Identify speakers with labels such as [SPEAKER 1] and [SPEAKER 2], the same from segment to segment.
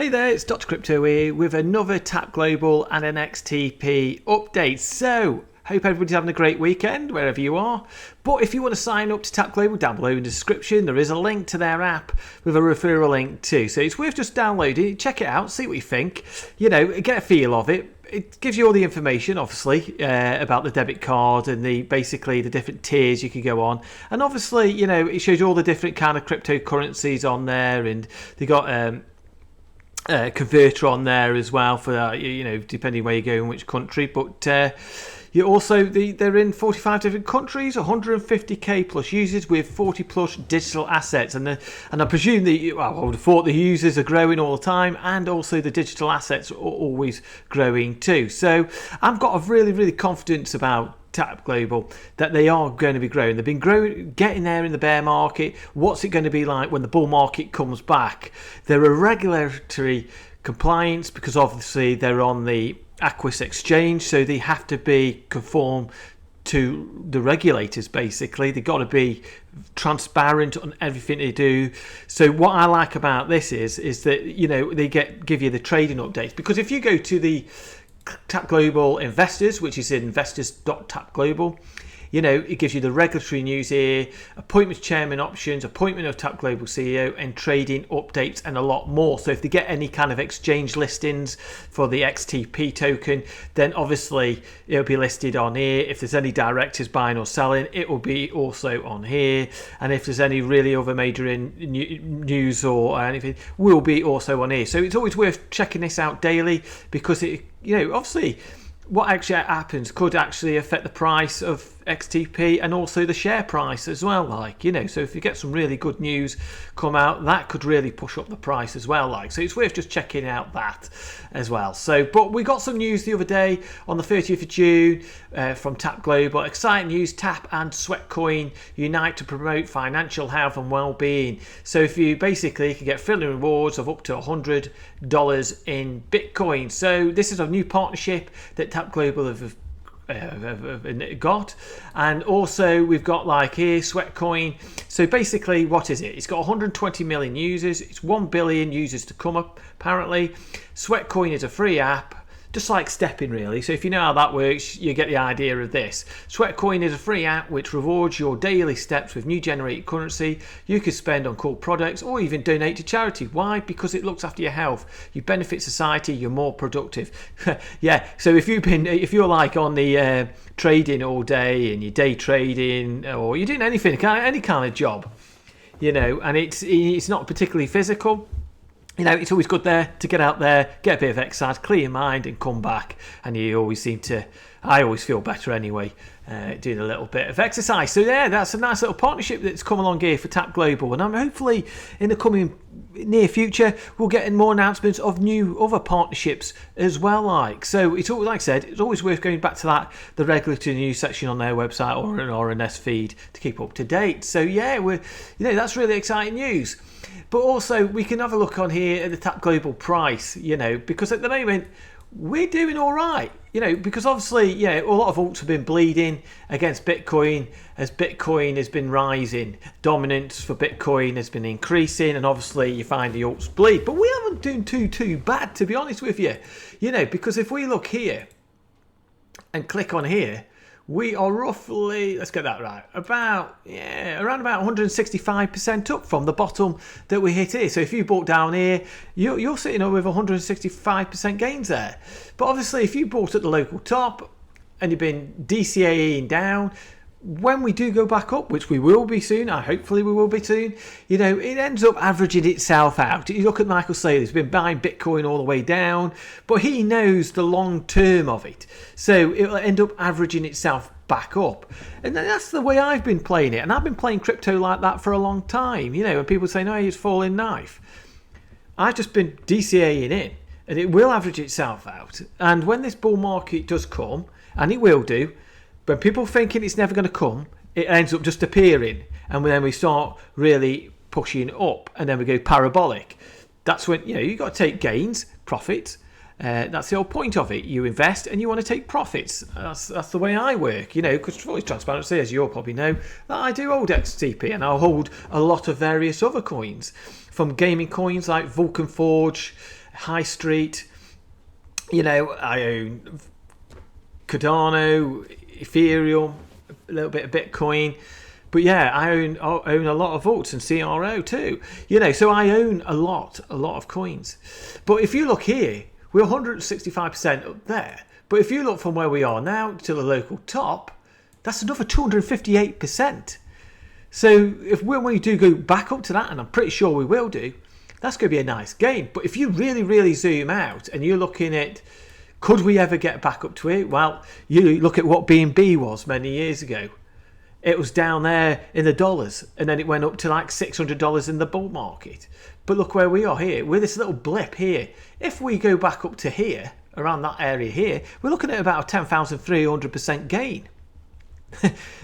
[SPEAKER 1] Hey there, it's Dr. Crypto here with another Tap Global and an XTP update. So, hope everybody's having a great weekend wherever you are. But if you want to sign up to Tap Global, down below in the description there is a link to their app with a referral link too. So it's worth just downloading it, check it out, see what you think. You know, get a feel of it. It gives you all the information, obviously, about the debit card and basically the different tiers you could go on. And obviously, you know, it shows you all the different kind of cryptocurrencies on there, and they got converter on there as well for you know, depending where you go in which country. But you also they're in 45 different countries, 150k plus users with 40 plus digital assets, and I presume I would have thought the users are growing all the time, and also the digital assets are always growing too. So I've got a really confidence about Tap Global that they are going to be growing. They've been growing, getting there in the bear market. What's it going to be like when the bull market comes back? They're a regulatory compliance because obviously they're on the Aquis exchange, so they have to be conform to the regulators. Basically, they've got to be transparent on everything they do. So what I like about this is that, you know, they give you the trading updates, because if you go to the Tap Global Investors, which is investors.tapglobal, you know, it gives you the regulatory news here, appointment chairman options, appointment of Tap Global CEO, and trading updates, and a lot more. So if they get any kind of exchange listings for the XTP token, then obviously it'll be listed on here. If there's any directors buying or selling, it will be also on here. And if there's any really other major news or anything, will be also on here. So it's always worth checking this out daily, because it, you know, obviously what actually happens could actually affect the price of XTP and also the share price as well, like, you know. So if you get some really good news come out, that could really push up the price as well, like. So it's worth just checking out that as well. So, but we got some news the other day on the 30th of June from Tap Global. Exciting news: Tap and Sweatcoin unite to promote financial health and well-being. So if you basically can get thrilling rewards of up to $100 in Bitcoin. So this is a new partnership that Tap Global have got. And also we've got, like, here, Sweatcoin. So basically, what is it? It's got 120 million users. It's 1 billion users to come up, apparently. Sweatcoin is a free app, just like Stepping, really. So if you know how that works, you get the idea of this. Sweatcoin is a free app which rewards your daily steps with new generated currency you could spend on cool products or even donate to charity. Why? Because it looks after your health. You benefit society. You're more productive. Yeah. So if you're like on the trading all day and you're day trading, or you're doing anything, any kind of job, you know, and it's not particularly physical, you know, it's always good there to get out there, get a bit of exercise, clear your mind, and come back. And I always feel better anyway, doing a little bit of exercise. So yeah, that's a nice little partnership that's come along here for Tap Global. And I'm hopefully in the coming near future we'll get more announcements of new other partnerships as well, like. So it's all, like I said, it's always worth going back to the regulatory news section on their website or an RNS feed to keep up to date. So yeah, that's really exciting news. But also we can have a look on here at the Tap Global price, you know, because at the moment we're doing all right, you know, because obviously, you know, a lot of alts have been bleeding against Bitcoin as Bitcoin has been rising. Dominance for Bitcoin has been increasing, and obviously you find the alts bleed. But we haven't done too bad, to be honest with you, you know, because if we look here and click on here, we are roughly, let's get that right, around about 165% up from the bottom that we hit here. So if you bought down here, you're sitting up with 165% gains there. But obviously, if you bought at the local top and you've been DCAing down, when we do go back up, which we will be soon, hopefully we will be soon, you know, it ends up averaging itself out. You look at Michael Saylor, he's been buying Bitcoin all the way down, but he knows the long term of it. So it'll end up averaging itself back up. And that's the way I've been playing it. And I've been playing crypto like that for a long time, you know, and people say, no, it's falling knife. I've just been DCAing in, and it will average itself out. And when this bull market does come, and it will do, when people thinking it's never going to come, it ends up just appearing, and then we start really pushing up, and then we go parabolic. That's when, you know, you got to take gains, profits. That's the whole point of it. You invest and you want to take profits. That's the way I work, you know, because fully transparency, as you all probably know, that I do hold XTP, and I'll hold a lot of various other coins, from gaming coins like Vulcan Forge, High Street. You know, I own Cardano, Ethereum, a little bit of Bitcoin. But yeah, I own a lot of alts and CRO too. You know, so I own a lot of coins. But if you look here, we're 165% up there. But if you look from where we are now to the local top, that's another 258%. So if when we do go back up to that, and I'm pretty sure we will do, that's going to be a nice gain. But if you really zoom out and you're looking at, could we ever get back up to it? Well, you look at what BNB was many years ago. It was down there in the dollars, and then it went up to like $600 in the bull market. But look where we are here. We're this little blip here. If we go back up to here, around that area here, we're looking at about a 10,300% gain.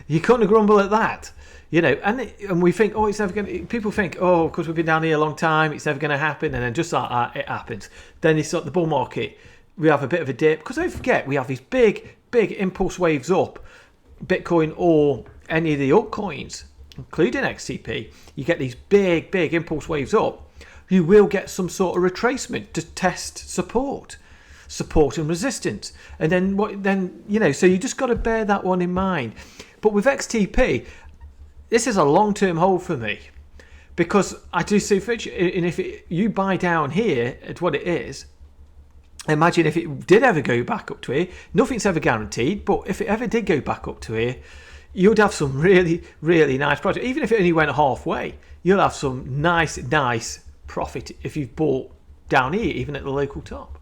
[SPEAKER 1] You couldn't grumble at that. You know, and we think, oh, it's never going to... People think, oh, because we've been down here a long time, it's never going to happen. And then just like that, it happens. Then it's like the bull market. We have a bit of a dip. Because don't forget, we have these big impulse waves up. Bitcoin or any of the altcoins, including XTP, you get these big impulse waves up, you will get some sort of retracement to test support and resistance. And then you know, so you just got to bear that one in mind. But with XTP, this is a long-term hold for me, because I do see future. And if you buy down here at what it is, imagine if it did ever go back up to here. Nothing's ever guaranteed, but if it ever did go back up to here, you'd have some really nice project. Even if it only went halfway, you'll have some nice profit if you've bought down here, even at the local top.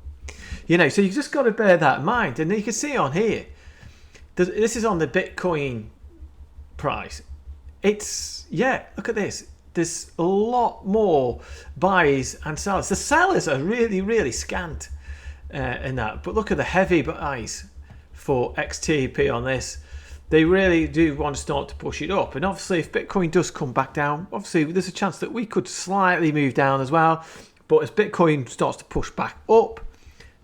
[SPEAKER 1] You know, so you just got to bear that in mind. And you can see on here, this is on the Bitcoin price. It's, yeah, look at this. There's a lot more buyers and sellers. The sellers are really scant in that. But look at the heavy buys for XTP on this. They really do want to start to push it up. And obviously, if Bitcoin does come back down, obviously there's a chance that we could slightly move down as well. But as Bitcoin starts to push back up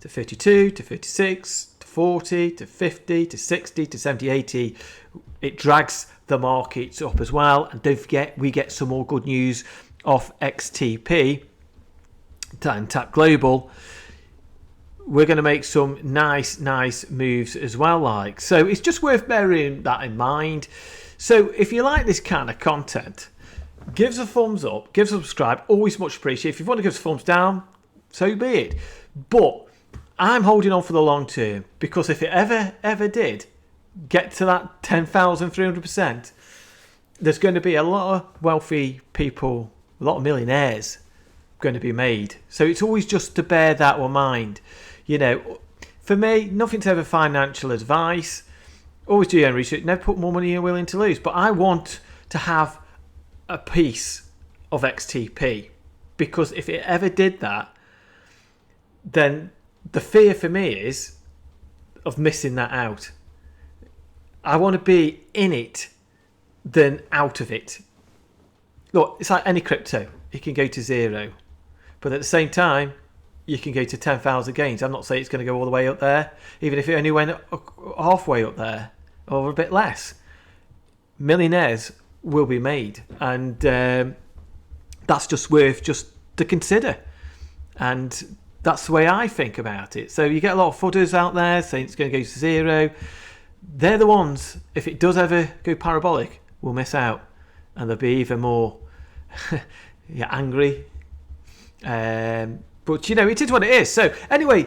[SPEAKER 1] to 52, to 56, to 40, to 50, to 60, to 70, 80, it drags the markets up as well. And don't forget, we get some more good news off XTP and Tap Global. We're going to make some nice moves as well. So it's just worth bearing that in mind. So if you like this kind of content, give us a thumbs up, give us a subscribe, always much appreciated. If you want to give us a thumbs down, so be it. But I'm holding on for the long term, because if it ever did get to that 10,300%, there's going to be a lot of wealthy people, a lot of millionaires going to be made. So it's always just to bear that in mind. You know, for me, nothing's ever financial advice. Always do your own research. Never put more money you're willing to lose. But I want to have a piece of XTP, because if it ever did that, then the fear for me is of missing that out. I want to be in it than out of it. Look, it's like any crypto. It can go to zero. But at the same time, you can go to 10,000 gains. I'm not saying it's going to go all the way up there, even if it only went halfway up there or a bit less. Millionaires will be made, and that's just worth just to consider. And that's the way I think about it. So you get a lot of fudders out there saying it's going to go to zero. They're the ones, if it does ever go parabolic, will miss out, and they'll be even more angry. But, you know, it is what it is. So, anyway,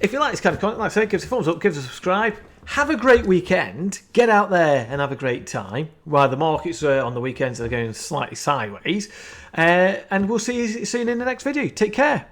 [SPEAKER 1] if you like this kind of content, like I say, give us a thumbs up, give us a subscribe. Have a great weekend. Get out there and have a great time. While the markets on the weekends are going slightly sideways. And we'll see you soon in the next video. Take care.